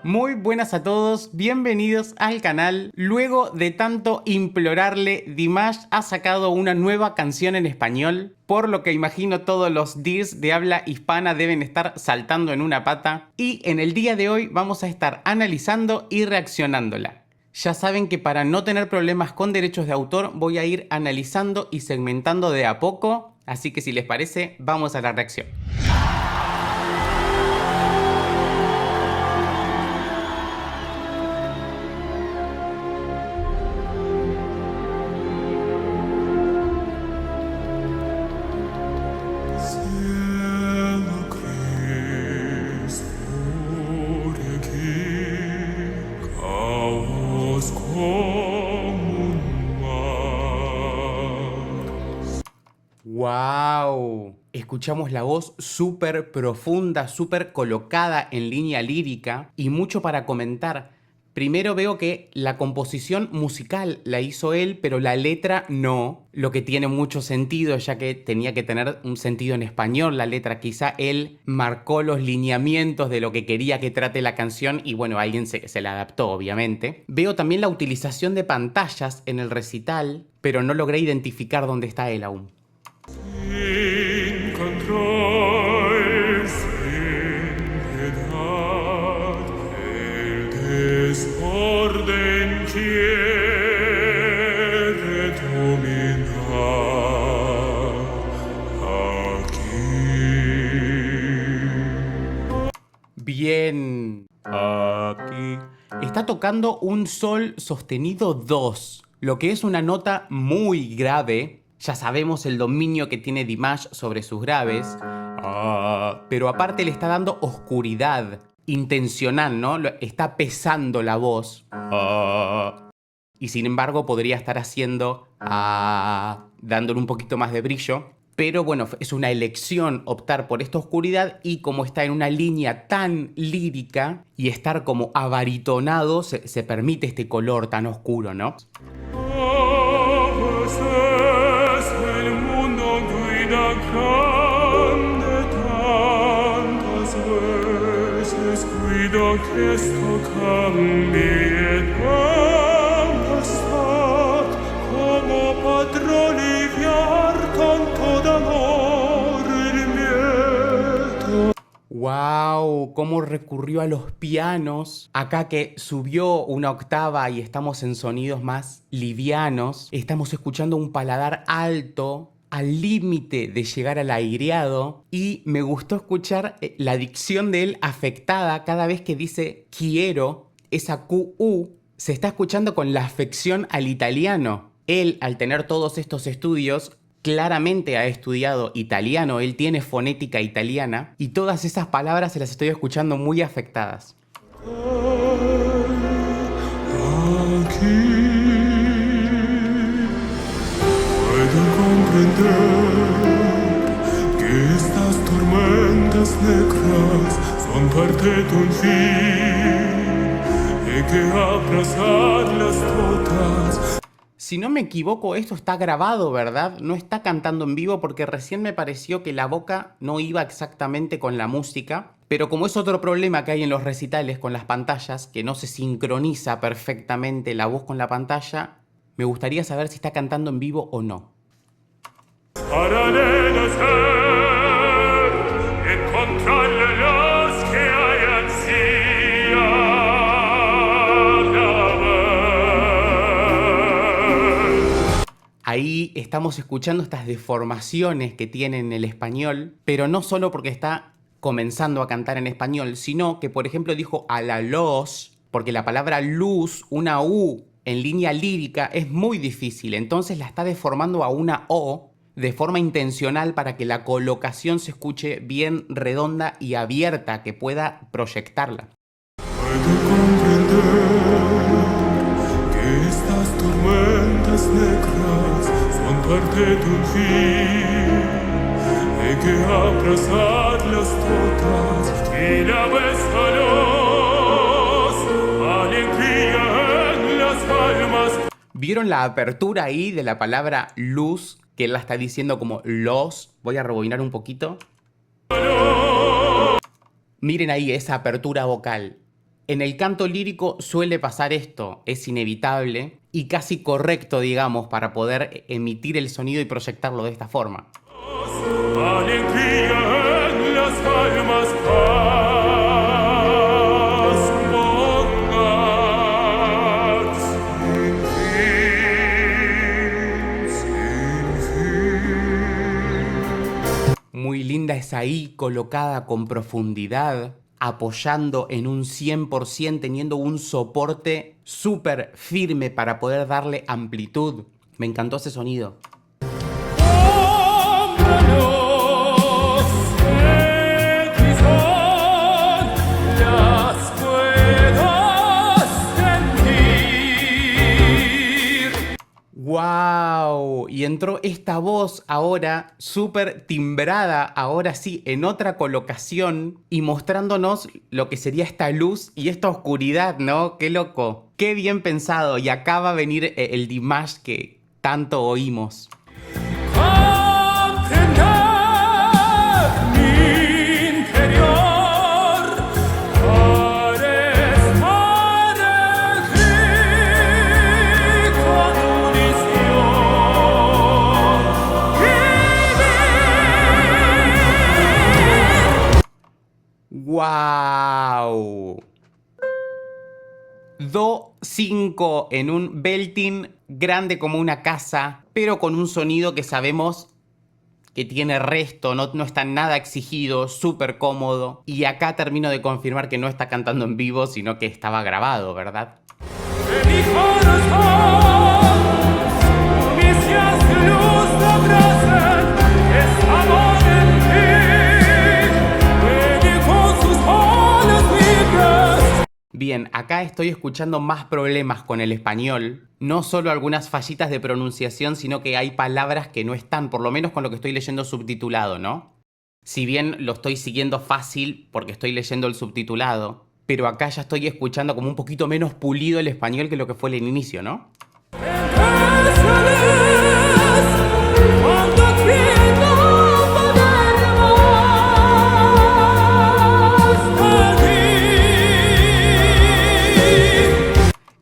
Muy buenas a todos, bienvenidos al canal. Luego de tanto implorarle, Dimash ha sacado una nueva canción en español, por lo que imagino todos los Dirs de habla hispana deben estar saltando en una pata. Y en el día de hoy vamos a estar analizando y reaccionándola. Ya saben que para no tener problemas con derechos de autor voy a ir analizando y segmentando de a poco, así que si les parece, vamos a la reacción. ¡Wow! Escuchamos la voz súper profunda, súper colocada en línea lírica y mucho para comentar. Primero veo que la composición musical la hizo él, pero la letra no, lo que tiene mucho sentido ya que tenía que tener un sentido en español la letra. Quizá él marcó los lineamientos de lo que quería que trate la canción y bueno, alguien se la adaptó obviamente. Veo también la utilización de pantallas en el recital, pero no logré identificar dónde está él aún. Sin control, sin piedad, el desorden quiere dominar aquí. Bien. Aquí. Está tocando un sol sostenido 2, lo que es una nota muy grave. Ya sabemos el dominio que tiene Dimash sobre sus graves, pero aparte le está dando oscuridad intencional, ¿no? Está pesando la voz. Y sin embargo podría estar haciendo dándole un poquito más de brillo. Pero bueno, es una elección optar por esta oscuridad y como está en una línea tan lírica y estar como abaritonado, se permite este color tan oscuro, ¿no? El mundo grita grande tantas veces, cuida que esto cambie pasar, como patrón lidiar con todo amor el miedo. ¡Wow! Cómo recurrió a los pianos. Acá que subió una octava y estamos en sonidos más livianos. Estamos escuchando un paladar alto, al límite de llegar al aireado. Y me gustó escuchar la dicción de él afectada cada vez que dice quiero. Esa QU se está escuchando con la afección al italiano. Él, al tener todos estos estudios, claramente ha estudiado italiano, él tiene fonética italiana y todas esas palabras se las estoy escuchando muy afectadas. Aquí puedo comprender que estas tormentas negras son parte de un fin y que abrazarlas todas. Si no me equivoco, esto está grabado, ¿verdad? No está cantando en vivo porque recién me pareció que la boca no iba exactamente con la música. Pero como es otro problema que hay en los recitales con las pantallas, que no se sincroniza perfectamente la voz con la pantalla, me gustaría saber si está cantando en vivo o no. Para renacer, encontrarle los que hay ansiedad. Ahí estamos escuchando estas deformaciones que tiene en el español, pero no solo porque está comenzando a cantar en español, sino que, por ejemplo, dijo a la los, porque la palabra luz, una U en línea lírica, es muy difícil, entonces la está deformando a una O de forma intencional para que la colocación se escuche bien redonda y abierta, que pueda proyectarla. Puedo comprender que estas tormentas negras son parte de un fin y que abrazarlas todas y la besaros, alegría en las almas. ¿Vieron la apertura ahí de la palabra luz? Que él la está diciendo como los. Voy a rebobinar un poquito. Miren ahí esa apertura vocal. En el canto lírico suele pasar esto, es inevitable y casi correcto, digamos, para poder emitir el sonido y proyectarlo de esta forma. Alegría en las almas, paz, bondad, sin fin. Muy linda esa I colocada con profundidad, apoyando en un 100%, teniendo un soporte súper firme para poder darle amplitud. Me encantó ese sonido. ¡Wow! Y entró esta voz ahora súper timbrada, ahora sí, en otra colocación y mostrándonos lo que sería esta luz y esta oscuridad, ¿no? ¡Qué loco! ¡Qué bien pensado! Y acá va a venir el Dimash que tanto oímos. ¡Wow! Do 5 en un belting grande como una casa, pero con un sonido que sabemos que tiene resto, no está nada exigido, súper cómodo. Y acá termino de confirmar que no está cantando en vivo, sino que estaba grabado, ¿verdad? Bien, acá estoy escuchando más problemas con el español. No solo algunas fallitas de pronunciación, sino que hay palabras que no están, por lo menos con lo que estoy leyendo subtitulado, ¿no? Si bien lo estoy siguiendo fácil porque estoy leyendo el subtitulado, pero acá ya estoy escuchando como un poquito menos pulido el español que lo que fue el inicio, ¿no?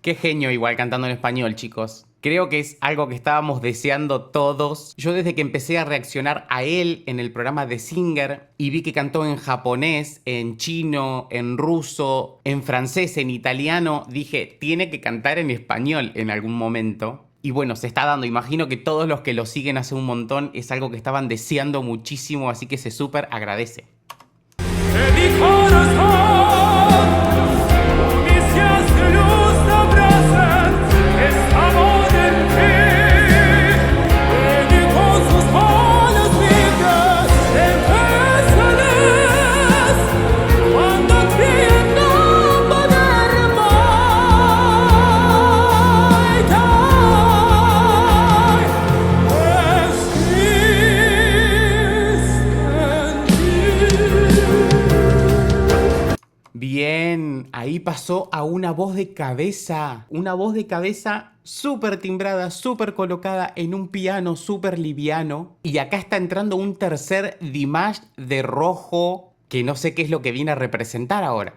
Qué genio igual cantando en español, chicos. Creo que es algo que estábamos deseando todos. Yo desde que empecé a reaccionar a él en el programa de Singer y vi que cantó en japonés, en chino, en ruso, en francés, en italiano, dije, tiene que cantar en español en algún momento. Y bueno, se está dando. Imagino que todos los que lo siguen hace un montón es algo que estaban deseando muchísimo, así que se súper agradece. Bien, ahí pasó a una voz de cabeza súper timbrada, súper colocada en un piano súper liviano. Y acá está entrando un tercer Dimash de rojo, que no sé qué es lo que viene a representar ahora.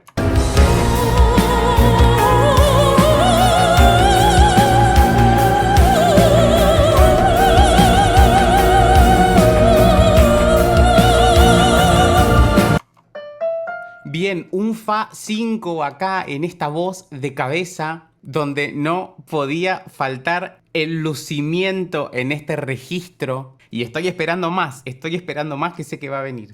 Bien, un Fa 5 acá en esta voz de cabeza, donde no podía faltar el lucimiento en este registro. Y estoy esperando más que sé que va a venir.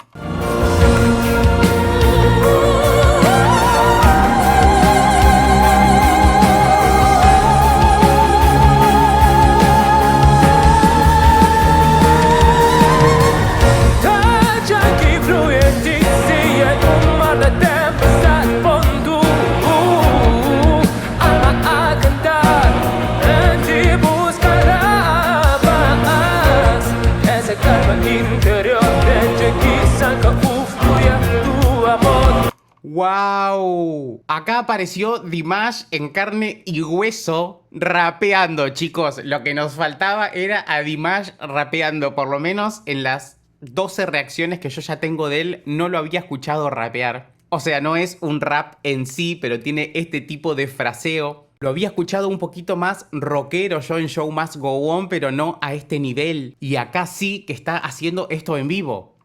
¡Wow! Acá apareció Dimash en carne y hueso rapeando, chicos. Lo que nos faltaba era a Dimash rapeando, por lo menos en las 12 reacciones que yo ya tengo de él, no lo había escuchado rapear. O sea, no es un rap en sí, pero tiene este tipo de fraseo. Lo había escuchado un poquito más rockero yo en Show Must Go On, pero no a este nivel. Y acá sí que está haciendo esto en vivo.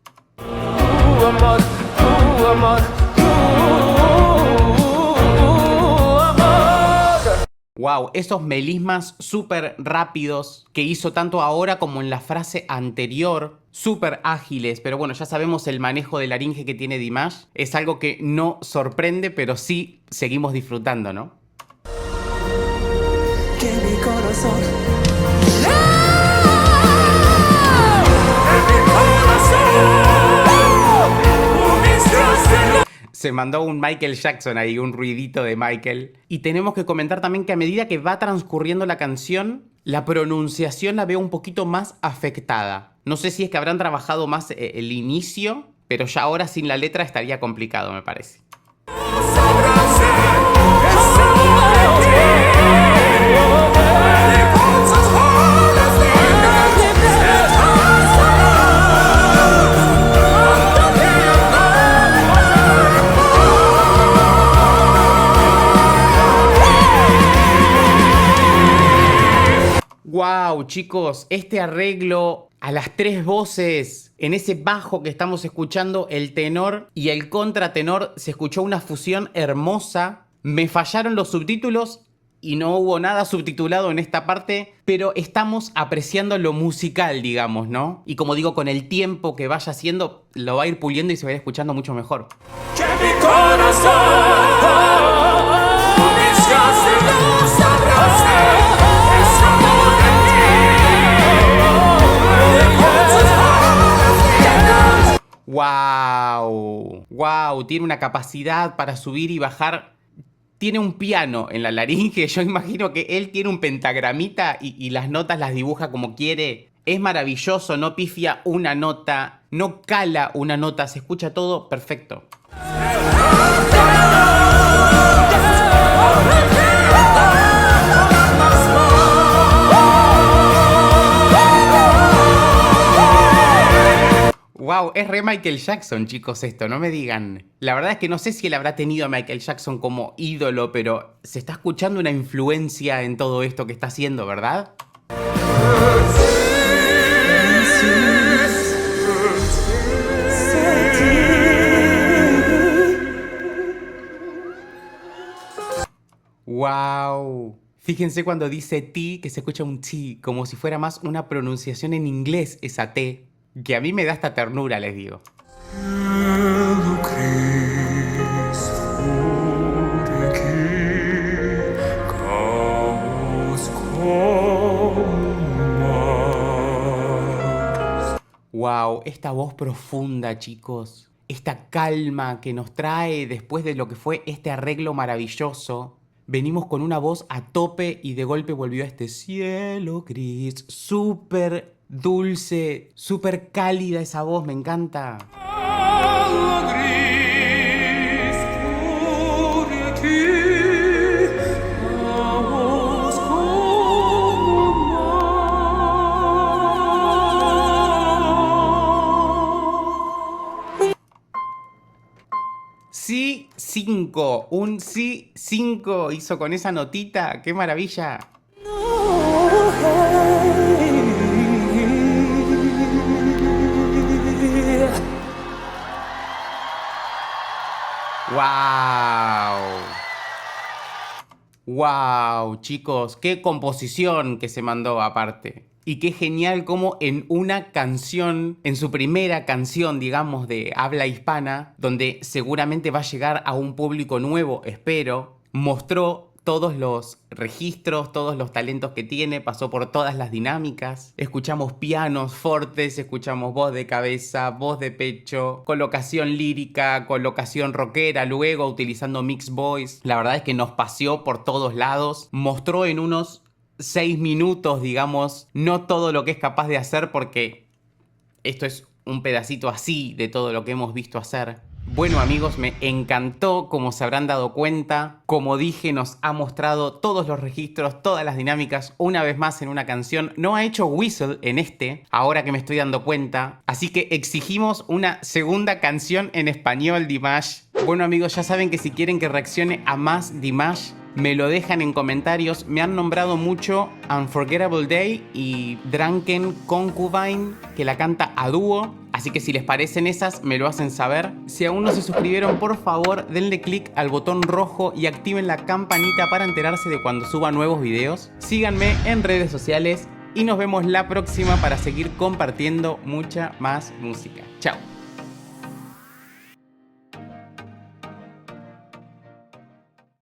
Wow, esos melismas súper rápidos que hizo tanto ahora como en la frase anterior, súper ágiles, pero bueno, ya sabemos el manejo de laringe que tiene Dimash, es algo que no sorprende, pero sí seguimos disfrutando, ¿no? Que mi corazón se mandó un Michael Jackson ahí, un ruidito de Michael. Y tenemos que comentar también que a medida que va transcurriendo la canción, la pronunciación la veo un poquito más afectada. No sé si es que habrán trabajado más el inicio, pero ya ahora sin la letra estaría complicado, me parece. Wow, chicos, este arreglo a las tres voces, en ese bajo que estamos escuchando, el tenor y el contratenor, se escuchó una fusión hermosa. Me fallaron los subtítulos y no hubo nada subtitulado en esta parte, pero estamos apreciando lo musical, digamos, ¿no? Y como digo, con el tiempo que vaya haciendo, lo va a ir puliendo y se va a ir escuchando mucho mejor. que mi corazón ¡Wow! ¡Wow! Tiene una capacidad para subir y bajar. Tiene un piano en la laringe. Yo imagino que él tiene un pentagramita y las notas las dibuja como quiere. Es maravilloso, no pifia una nota, no cala una nota, se escucha todo perfecto. Wow, es re Michael Jackson, chicos, esto, no me digan. La verdad es que no sé si él habrá tenido a Michael Jackson como ídolo, pero se está escuchando una influencia en todo esto que está haciendo, ¿verdad? Wow. Fíjense cuando dice T, que se escucha un T, como si fuera más una pronunciación en inglés esa T, que a mí me da hasta ternura, les digo. Wow, esta voz profunda, chicos. Esta calma que nos trae después de lo que fue este arreglo maravilloso. Venimos con una voz a tope y de golpe volvió a este cielo gris. Súper dulce, súper cálida esa voz, me encanta. Sí, 5, un sí 5 hizo con esa notita, qué maravilla. ¡Wow! ¡Wow, chicos! ¡Qué composición que se mandó aparte! Y qué genial como en una canción, en su primera canción, digamos, de habla hispana, donde seguramente va a llegar a un público nuevo, espero, mostró todos los registros, todos los talentos que tiene, pasó por todas las dinámicas. Escuchamos pianos fortes, escuchamos voz de cabeza, voz de pecho, colocación lírica, colocación rockera, luego utilizando mixed voice. La verdad es que nos paseó por todos lados, mostró en unos 6 minutos, digamos, no todo lo que es capaz de hacer porque esto es un pedacito así de todo lo que hemos visto hacer. Bueno amigos, me encantó, como se habrán dado cuenta. Como dije, nos ha mostrado todos los registros, todas las dinámicas, una vez más en una canción. No ha hecho whistle en este, ahora que me estoy dando cuenta. Así que exigimos una segunda canción en español, Dimash. Bueno amigos, ya saben que si quieren que reaccione a más Dimash, me lo dejan en comentarios. Me han nombrado mucho Unforgettable Day y Drunken Concubine, que la canta a dúo. Así que si les parecen esas, me lo hacen saber. Si aún no se suscribieron, por favor, denle click al botón rojo y activen la campanita para enterarse de cuando suba nuevos videos. Síganme en redes sociales y nos vemos la próxima para seguir compartiendo mucha más música. Chao.